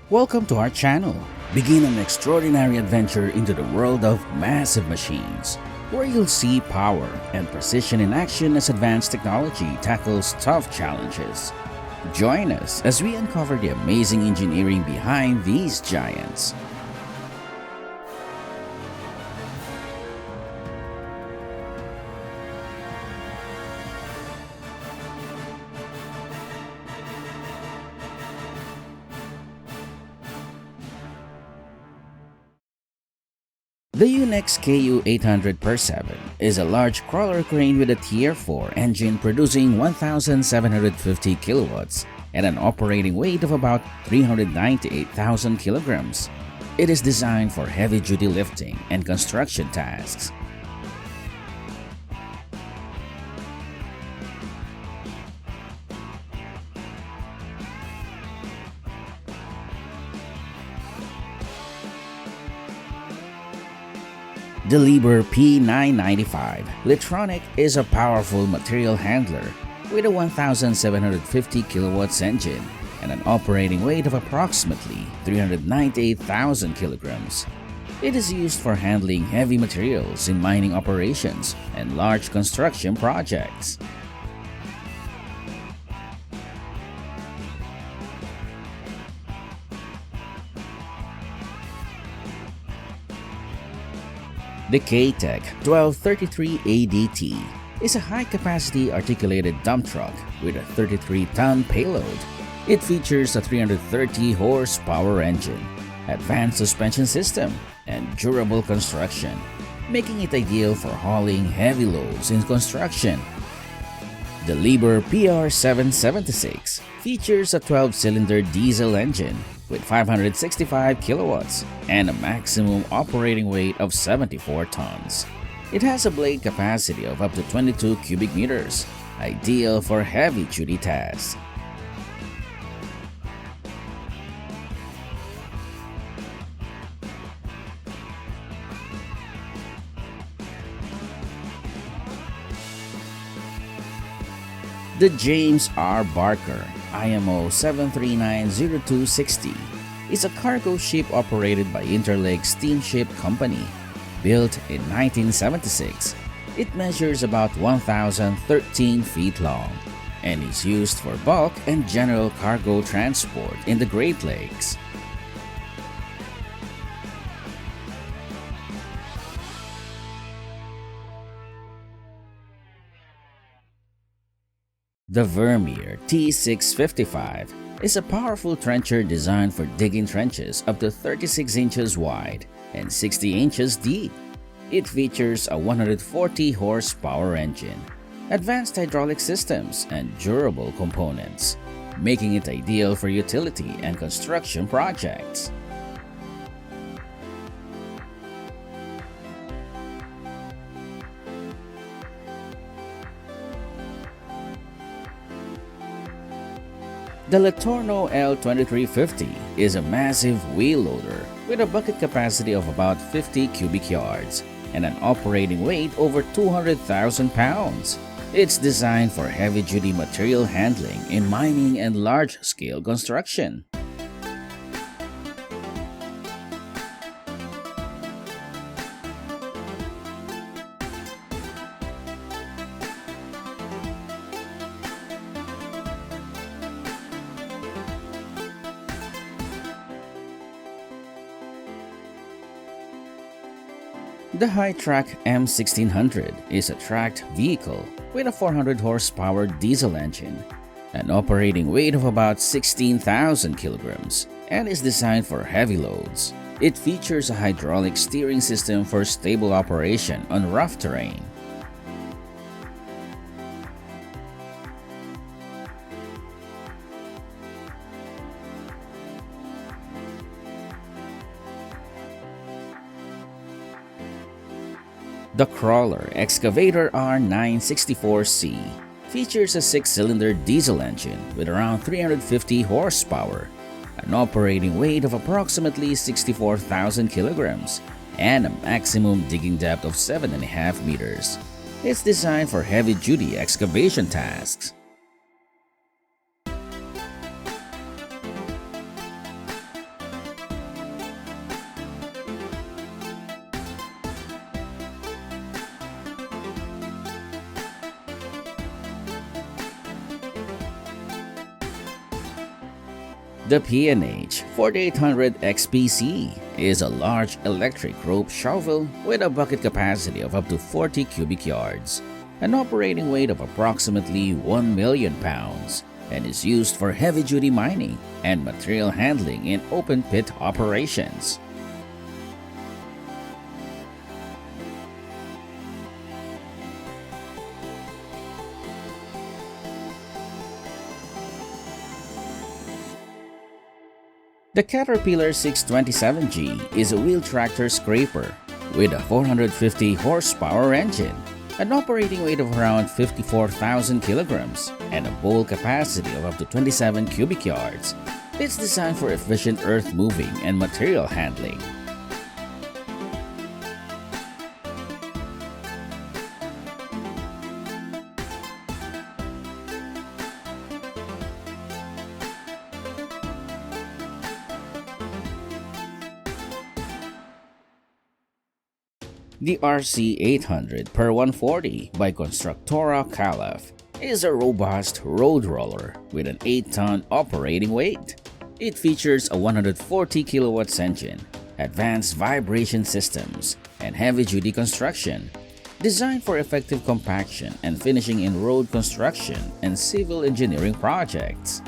Welcome to our channel. Begin an extraordinary adventure into the world of massive machines, where you'll see power and precision in action as advanced technology tackles tough challenges. Join us as we uncover the amazing engineering behind these giants. The Unix KU-800/7 is a large crawler crane with a Tier 4 engine producing 1,750 kilowatts and an operating weight of about 398,000 kilograms. It is designed for heavy-duty lifting and construction tasks. The Liebherr P995 Litronic is a powerful material handler with a 1,750 kilowatts engine and an operating weight of approximately 398,000 kilograms. It is used for handling heavy materials in mining operations and large construction projects. The K-Tech 1233 ADT is a high-capacity articulated dump truck with a 33-ton payload. It features a 330 horsepower engine, advanced suspension system, and durable construction, making it ideal for hauling heavy loads in construction. The Liebherr PR776 features a 12-cylinder diesel engine with 565 kilowatts and a maximum operating weight of 74 tons. It has a blade capacity of up to 22 cubic meters, ideal for heavy-duty tasks. The James R. Barker IMO 7390260 is a cargo ship operated by Interlake Steamship Company. Built in 1976, it measures about 1,013 feet long and is used for bulk and general cargo transport in the Great Lakes. The Vermeer T655 is a powerful trencher designed for digging trenches up to 36 inches wide and 60 inches deep. It features a 140 horsepower engine, advanced hydraulic systems, and durable components, making it ideal for utility and construction projects. The Latorno L2350 is a massive wheel loader with a bucket capacity of about 50 cubic yards and an operating weight over 200,000 pounds. It's designed for heavy-duty material handling in mining and large-scale construction. The High-Track M1600 is a tracked vehicle with a 400 horsepower diesel engine, an operating weight of about 16,000 kilograms, and is designed for heavy loads. It features a hydraulic steering system for stable operation on rough terrain. The Crawler Excavator R964C features a 6-cylinder diesel engine with around 350 horsepower, an operating weight of approximately 64,000 kilograms, and a maximum digging depth of 7.5 meters. It's designed for heavy-duty excavation tasks. The P&H 4800 XPC is a large electric rope shovel with a bucket capacity of up to 40 cubic yards, an operating weight of approximately 1 million pounds, and is used for heavy-duty mining and material handling in open pit operations. The Caterpillar 627G is a wheel tractor scraper with a 450 horsepower engine, an operating weight of around 54,000 kilograms, and a bowl capacity of up to 27 cubic yards. It's designed for efficient earth moving and material handling. The RC800 per 140 by Constructora Calaf is a robust road roller with an 8-ton operating weight. It features a 140 kilowatts engine, advanced vibration systems, and heavy-duty construction, designed for effective compaction and finishing in road construction and civil engineering projects.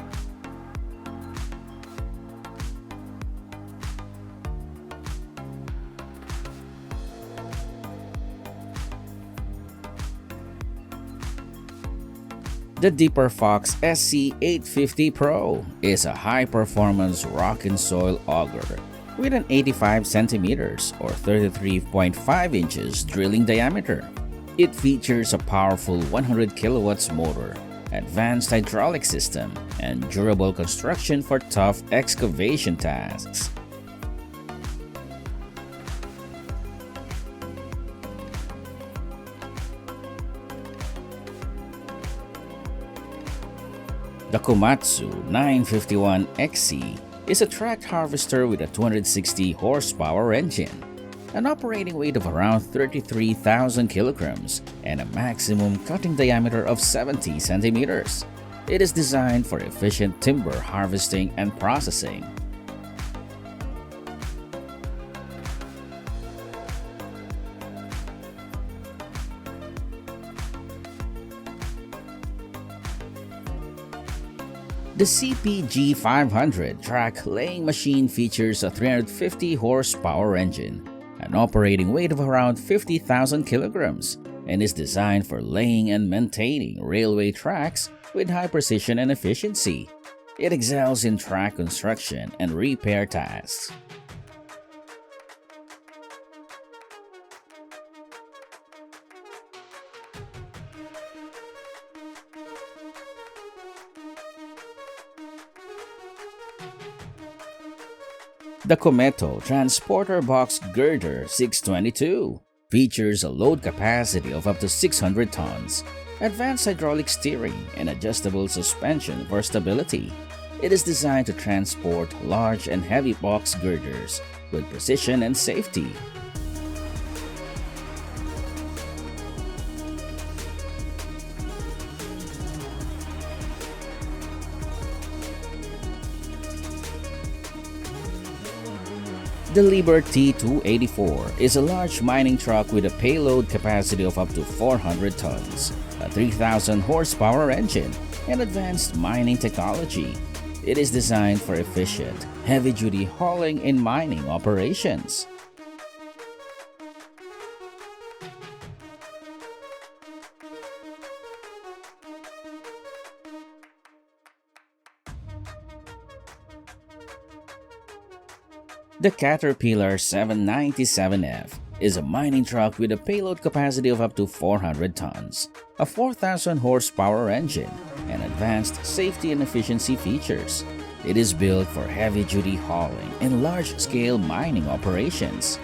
The Deeper Fox SC850 Pro is a high-performance rock and soil auger with an 85 centimeters or 33.5 inches drilling diameter. It features a powerful 100 kilowatts motor, advanced hydraulic system, and durable construction for tough excavation tasks. The Komatsu 951XC is a track harvester with a 260 horsepower engine, an operating weight of around 33,000 kilograms, and a maximum cutting diameter of 70 centimeters. It is designed for efficient timber harvesting and processing. The CPG 500 track laying machine features a 350 horsepower engine, an operating weight of around 50,000 kilograms, and is designed for laying and maintaining railway tracks with high precision and efficiency. It excels in track construction and repair tasks. The Kometo Transporter Box Girder 622 features a load capacity of up to 600 tons, advanced hydraulic steering, and adjustable suspension for stability. It is designed to transport large and heavy box girders with precision and safety. The Liberty 284 is a large mining truck with a payload capacity of up to 400 tons, a 3,000 horsepower engine, and advanced mining technology. It is designed for efficient, heavy-duty hauling in mining operations. The Caterpillar 797F is a mining truck with a payload capacity of up to 400 tons, a 4,000 horsepower engine, and advanced safety and efficiency features. It is built for heavy-duty hauling and large-scale mining operations.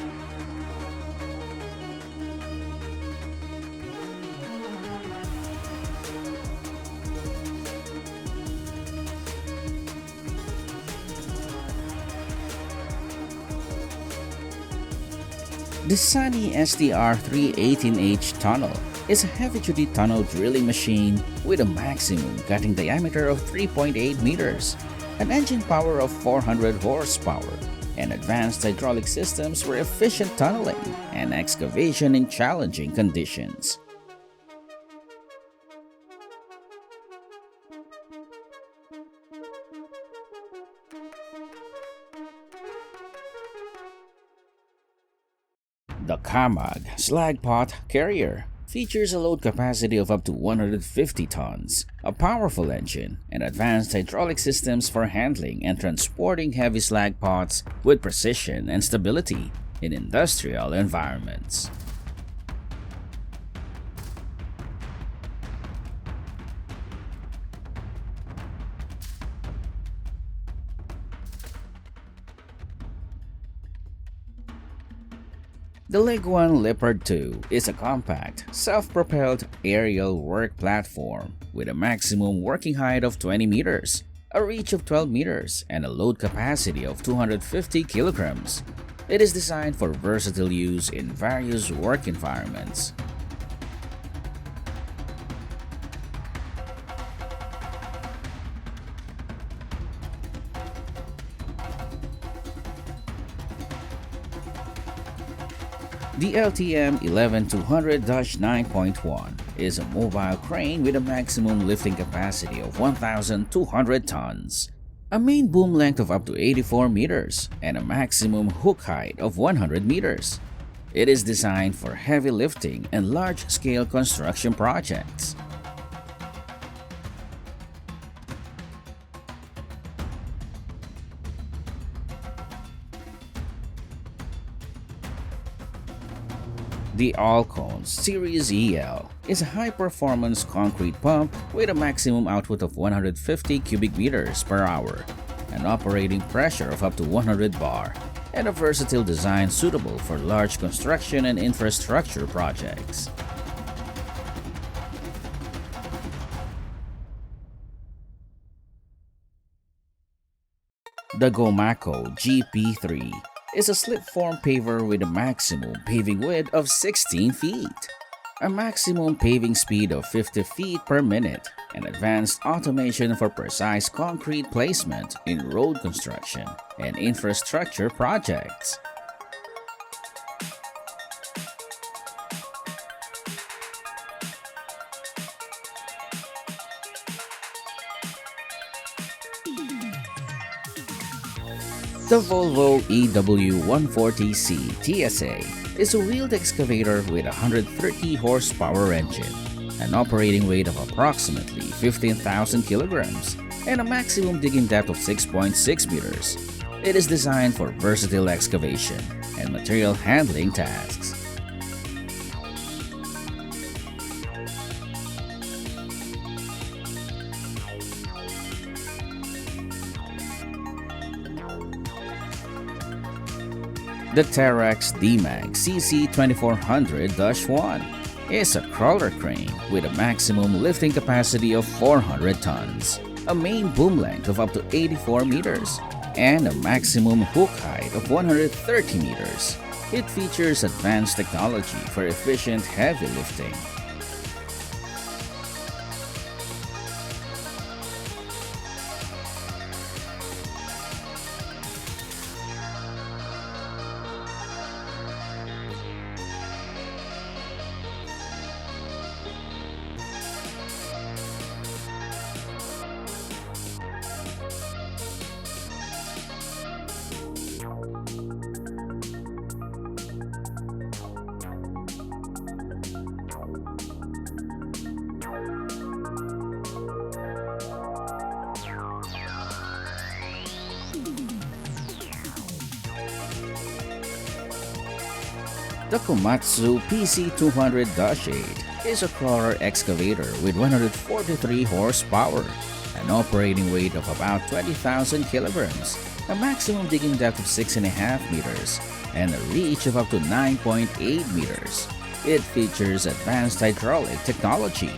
The Sunny STR 318H tunnel is a heavy-duty tunnel drilling machine with a maximum cutting diameter of 3.8 meters. an engine power of 400 horsepower, and advanced hydraulic systems for efficient tunneling and excavation in challenging conditions. The Kamag Slag Pot Carrier features a load capacity of up to 150 tons, a powerful engine, and advanced hydraulic systems for handling and transporting heavy slag pots with precision and stability in industrial environments. The Leguan Leopard 2 is a compact, self-propelled aerial work platform with a maximum working height of 20 meters, a reach of 12 meters, and a load capacity of 250 kilograms. It is designed for versatile use in various work environments. The LTM 11200-9.1 is a mobile crane with a maximum lifting capacity of 1,200 tons, a main boom length of up to 84 meters, and a maximum hook height of 100 meters. It is designed for heavy lifting and large-scale construction projects. The Alcon Series EL is a high-performance concrete pump with a maximum output of 150 cubic meters per hour, an operating pressure of up to 100 bar, and a versatile design suitable for large construction and infrastructure projects. The Gomaco GP3 is a slip-form paver with a maximum paving width of 16 feet, a maximum paving speed of 50 feet per minute, and advanced automation for precise concrete placement in road construction and infrastructure projects. The Volvo EW140C TSA is a wheeled excavator with a 130 horsepower engine, an operating weight of approximately 15,000 kilograms, and a maximum digging depth of 6.6 meters. It is designed for versatile excavation and material handling tasks. The Terex D-Mag CC2400-1 is a crawler crane with a maximum lifting capacity of 400 tons, a main boom length of up to 84 meters, and a maximum hook height of 130 meters. It features advanced technology for efficient heavy lifting. The Komatsu PC200-8 is a crawler excavator with 143 horsepower, an operating weight of about 20,000 kilograms, a maximum digging depth of 6.5 meters, and a reach of up to 9.8 meters. It features advanced hydraulic technology.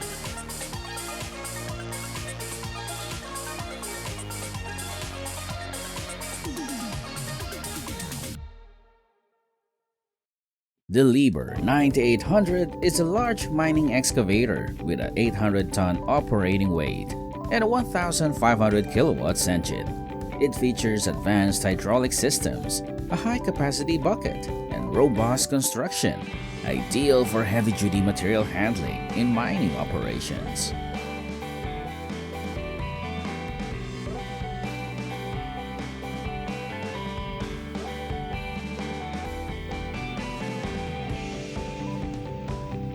The Liebherr 9800 is a large mining excavator with an 800-ton operating weight and a 1,500 kilowatts engine. It features advanced hydraulic systems, a high-capacity bucket, and robust construction, ideal for heavy-duty material handling in mining operations.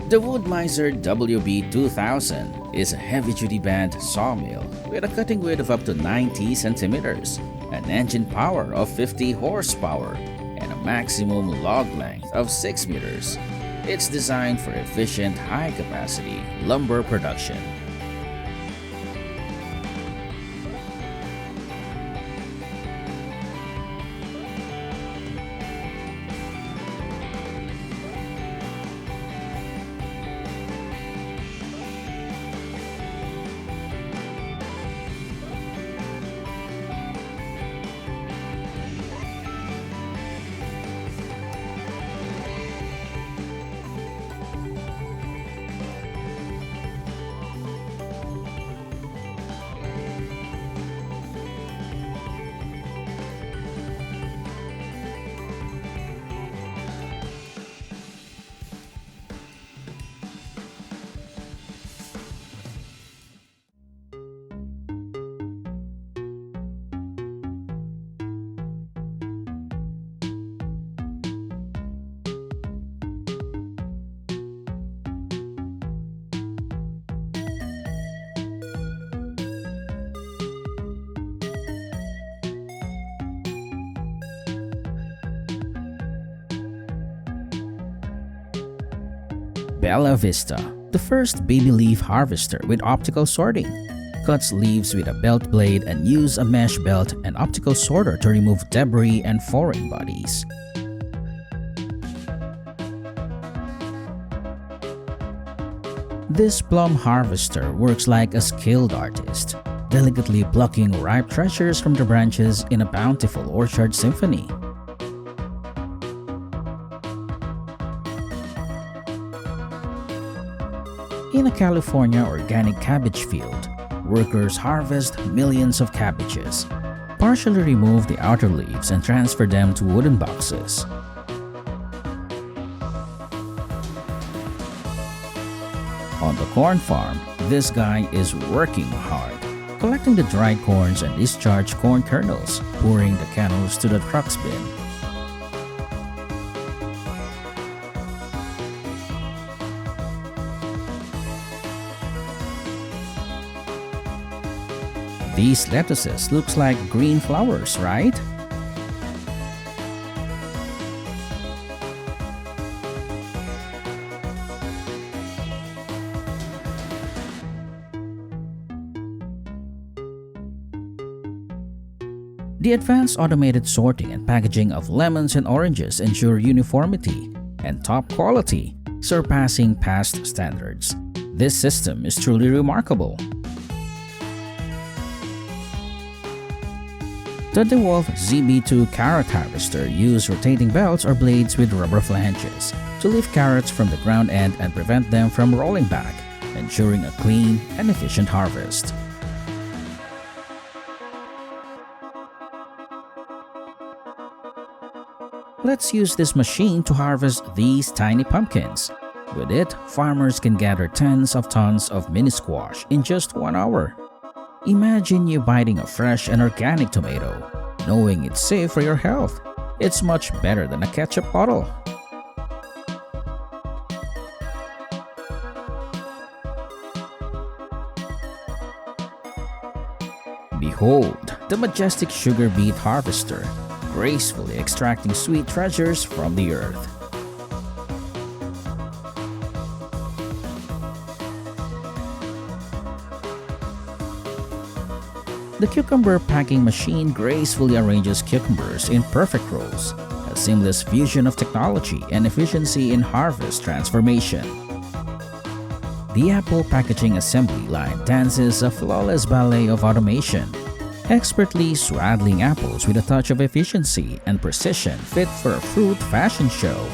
The Wood-Mizer WB2000 is a heavy-duty band sawmill with a cutting width of up to 90 centimeters, an engine power of 50 horsepower, and a maximum log length of 6 meters. It's designed for efficient, high-capacity lumber production. Bella Vista, the first baby leaf harvester with optical sorting, cuts leaves with a belt blade and uses a mesh belt and optical sorter to remove debris and foreign bodies. This plum harvester works like a skilled artist, delicately plucking ripe treasures from the branches in a bountiful orchard symphony. In a California organic cabbage field, workers harvest millions of cabbages, partially remove the outer leaves and transfer them to wooden boxes. On the corn farm, this guy is working hard, collecting the dried corns and discharged corn kernels, pouring the kernels to the truck's bin. These lettuces looks like green flowers, right? The advanced automated sorting and packaging of lemons and oranges ensure uniformity and top quality, surpassing past standards. This system is truly remarkable. The DeWolf ZB2 carrot harvester uses rotating belts or blades with rubber flanges to lift carrots from the ground end and prevent them from rolling back, ensuring a clean and efficient harvest. Let's use this machine to harvest these tiny pumpkins. With it, farmers can gather tens of tons of mini squash in just 1 hour. Imagine you biting a fresh and organic tomato, knowing it's safe for your health. It's much better than a ketchup bottle. Behold, the majestic sugar beet harvester, gracefully extracting sweet treasures from the earth. The cucumber packing machine gracefully arranges cucumbers in perfect rows, a seamless fusion of technology and efficiency in harvest transformation. The apple packaging assembly line dances a flawless ballet of automation, expertly swaddling apples with a touch of efficiency and precision fit for a fruit fashion show.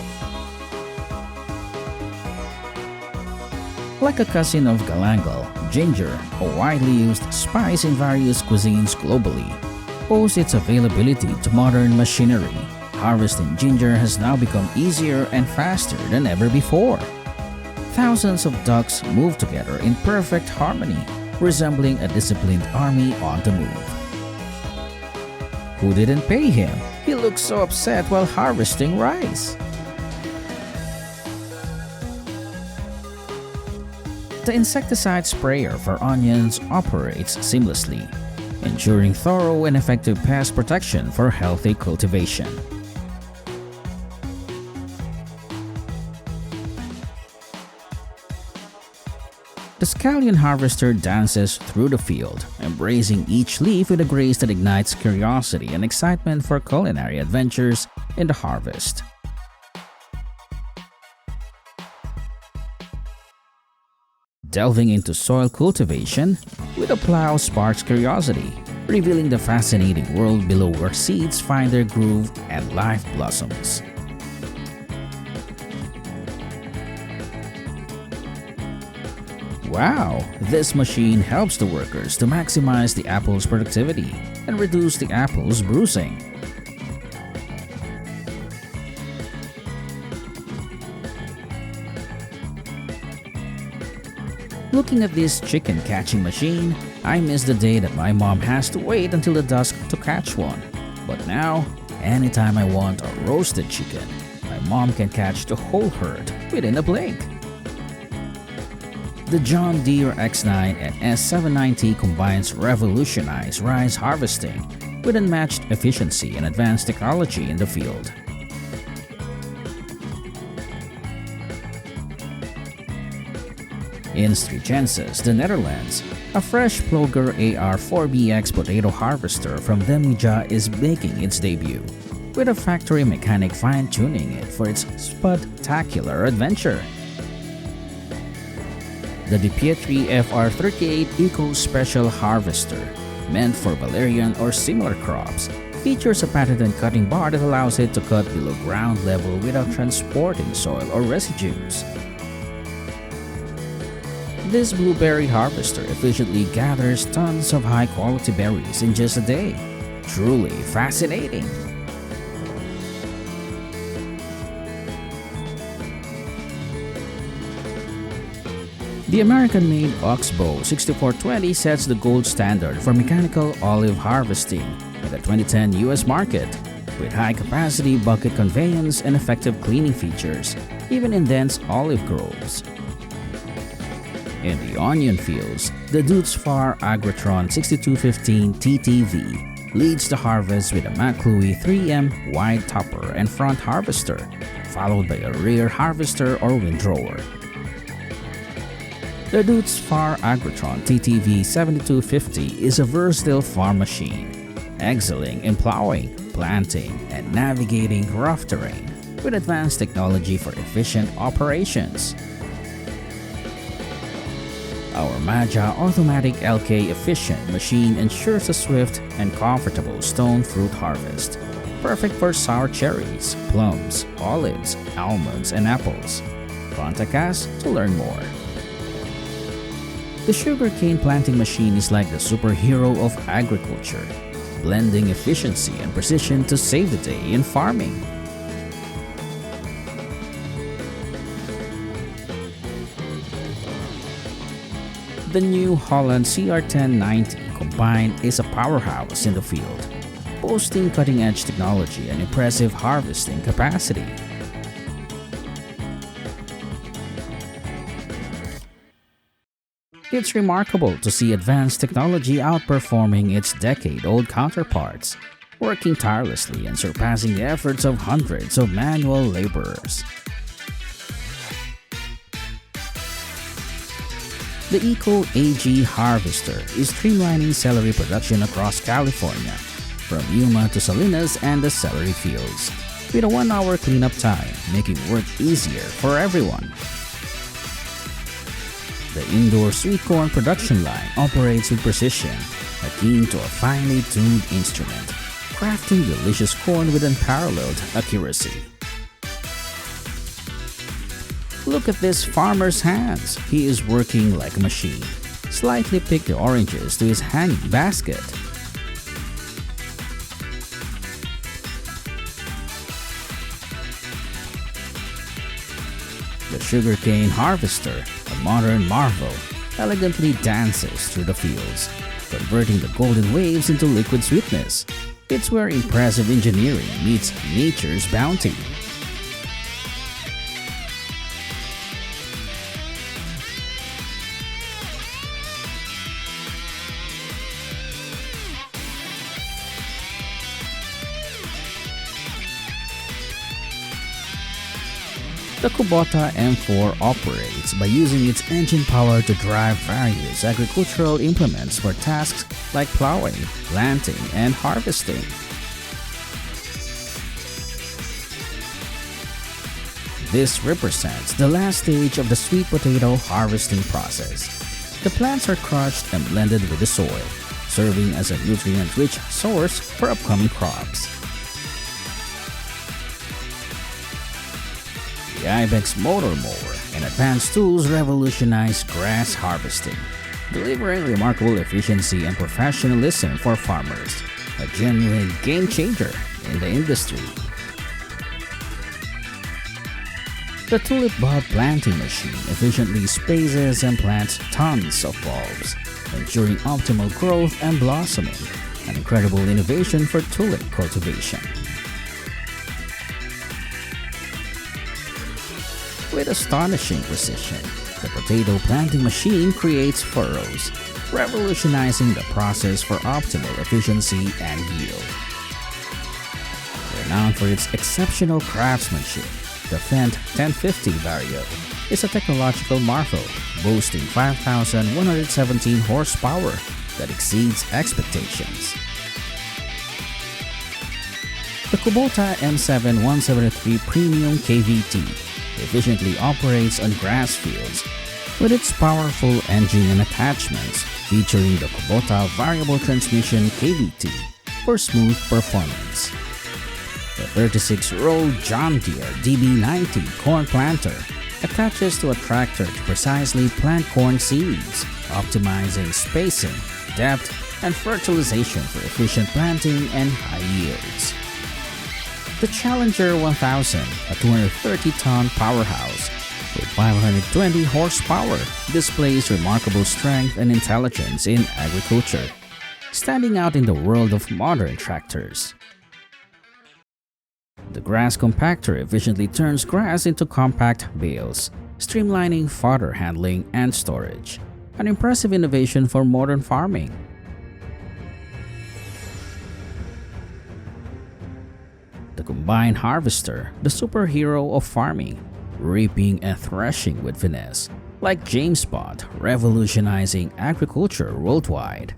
Like a cousin of galangal, ginger, a widely used spice in various cuisines globally, owes its availability to modern machinery. Harvesting ginger has now become easier and faster than ever before. Thousands of ducks move together in perfect harmony, resembling a disciplined army on the move. Who didn't pay him? He looked so upset while harvesting rice. The insecticide sprayer for onions operates seamlessly, ensuring thorough and effective pest protection for healthy cultivation. The scallion harvester dances through the field, embracing each leaf with a grace that ignites curiosity and excitement for culinary adventures in the harvest. Delving into soil cultivation with a plow sparks curiosity, revealing the fascinating world below where seeds find their groove and life blossoms. Wow! This machine helps the workers to maximize the apple's productivity and reduce the apple's bruising. Looking at this chicken catching machine, I miss the day that my mom has to wait until the dusk to catch one. But now, anytime I want a roasted chicken, my mom can catch the whole herd within a blink. The John Deere X9 and S790 combines revolutionized rice harvesting with unmatched efficiency and advanced technology in the field. In Strigenses, the Netherlands, a fresh Ploger AR4BX potato harvester from Demija is making its debut, with a factory mechanic fine-tuning it for its spectacular adventure. The De Pietri FR38 Eco Special Harvester, meant for valerian or similar crops, features a patented cutting bar that allows it to cut below ground level without transporting soil or residues. This blueberry harvester efficiently gathers tons of high-quality berries in just a day. Truly fascinating! The American-made Oxbow 6420 sets the gold standard for mechanical olive harvesting in the 2010 US market, with high-capacity bucket conveyance and effective cleaning features, even in dense olive groves. In the onion fields, the Dutzfar Agrotron 6215 TTV leads the harvest with a McClue 3M wide topper and front harvester, followed by a rear harvester or windrower. The Dutzfar Agrotron TTV 7250 is a versatile farm machine, excelling in plowing, planting, and navigating rough terrain with advanced technology for efficient operations. Our Maja automatic LK efficient machine ensures a swift and comfortable stone fruit harvest, perfect for sour cherries, plums, olives, almonds, and apples. Contact us to learn more. The sugarcane planting machine is like the superhero of agriculture, blending efficiency and precision to save the day in farming. The New Holland CR1090 Combined is a powerhouse in the field, boasting cutting-edge technology and impressive harvesting capacity. It's remarkable to see advanced technology outperforming its decade-old counterparts, working tirelessly and surpassing the efforts of hundreds of manual laborers. The Eco AG Harvester is streamlining celery production across California, from Yuma to Salinas and the celery fields, with a 1-hour cleanup time, making work easier for everyone. The indoor sweet corn production line operates with precision, akin to a finely tuned instrument, crafting delicious corn with unparalleled accuracy. Look at this farmer's hands. He is working like a machine. Slightly pick the oranges to his hanging basket. The sugarcane harvester, a modern marvel, elegantly dances through the fields, converting the golden waves into liquid sweetness. It's where impressive engineering meets nature's bounty. The Kubota M4 operates by using its engine power to drive various agricultural implements for tasks like plowing, planting, and harvesting. This represents the last stage of the sweet potato harvesting process. The plants are crushed and blended with the soil, serving as a nutrient-rich source for upcoming crops. The Ibex motor mower and advanced tools revolutionize grass harvesting, delivering remarkable efficiency and professionalism for farmers, a genuine game changer in the industry. The tulip bulb planting machine efficiently spaces and plants tons of bulbs, ensuring optimal growth and blossoming, an incredible innovation for tulip cultivation. With astonishing precision, the potato planting machine creates furrows, revolutionizing the process for optimal efficiency and yield. Renowned for its exceptional craftsmanship, the Fendt 1050 Vario is a technological marvel, boasting 5,117 horsepower that exceeds expectations. The Kubota M7 173 Premium KVT efficiently operates on grass fields with its powerful engine and attachments, featuring the Kubota Variable Transmission KVT for smooth performance. The 36-row John Deere DB90 corn planter attaches to a tractor to precisely plant corn seeds, optimizing spacing, depth, and fertilization for efficient planting and high yields. The Challenger 1000, a 230-ton powerhouse with 520 horsepower, displays remarkable strength and intelligence in agriculture, standing out in the world of modern tractors. The grass compactor efficiently turns grass into compact bales, streamlining fodder handling and storage, an impressive innovation for modern farming. The combine harvester, the superhero of farming, reaping and threshing with finesse, like James Bond, revolutionizing agriculture worldwide.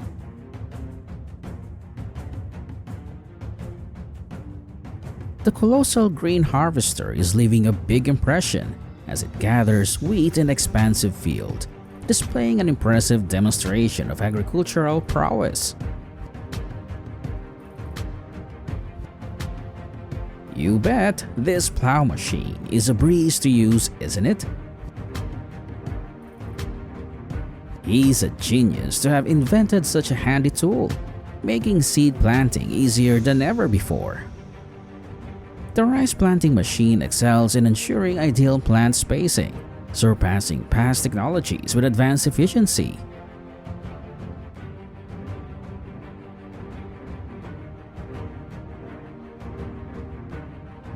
The colossal grain harvester is leaving a big impression as it gathers wheat in an expansive field, displaying an impressive demonstration of agricultural prowess. You bet, this plow machine is a breeze to use, isn't it? He's a genius to have invented such a handy tool, making seed planting easier than ever before. The rice planting machine excels in ensuring ideal plant spacing, surpassing past technologies with advanced efficiency.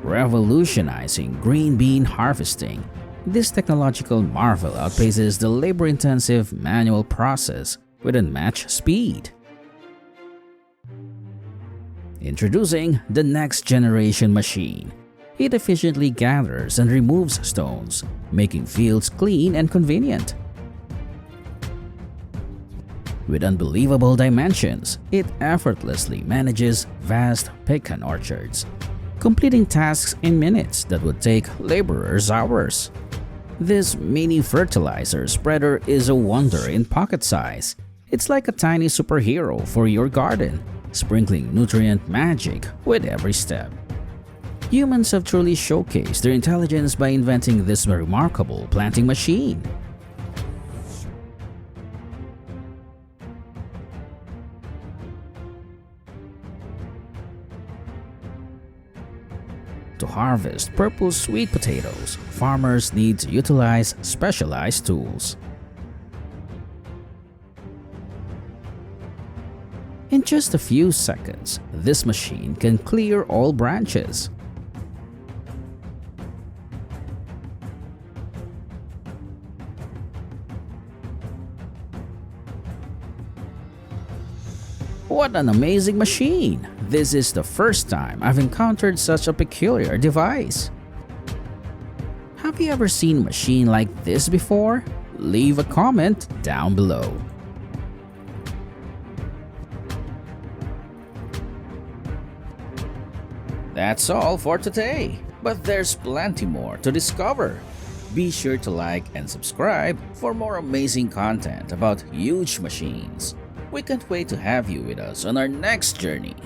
Revolutionizing green bean harvesting, this technological marvel outpaces the labor-intensive manual process with unmatched speed. Introducing the next generation machine. It efficiently gathers and removes stones, making fields clean and convenient. With unbelievable dimensions, it effortlessly manages vast pecan orchards, completing tasks in minutes that would take laborers hours. This mini fertilizer spreader is a wonder in pocket size. It's like a tiny superhero for your garden, sprinkling nutrient magic with every step. Humans have truly showcased their intelligence by inventing this remarkable planting machine. to harvest purple sweet potatoes, farmers need to utilize specialized tools. In just a few seconds, this machine can clear all branches. What an amazing machine! This is the first time I've encountered such a peculiar device. Have you ever seen a machine like this before? Leave a comment down below. That's all for today, but there's plenty more to discover. Be sure to like and subscribe for more amazing content about huge machines. We can't wait to have you with us on our next journey.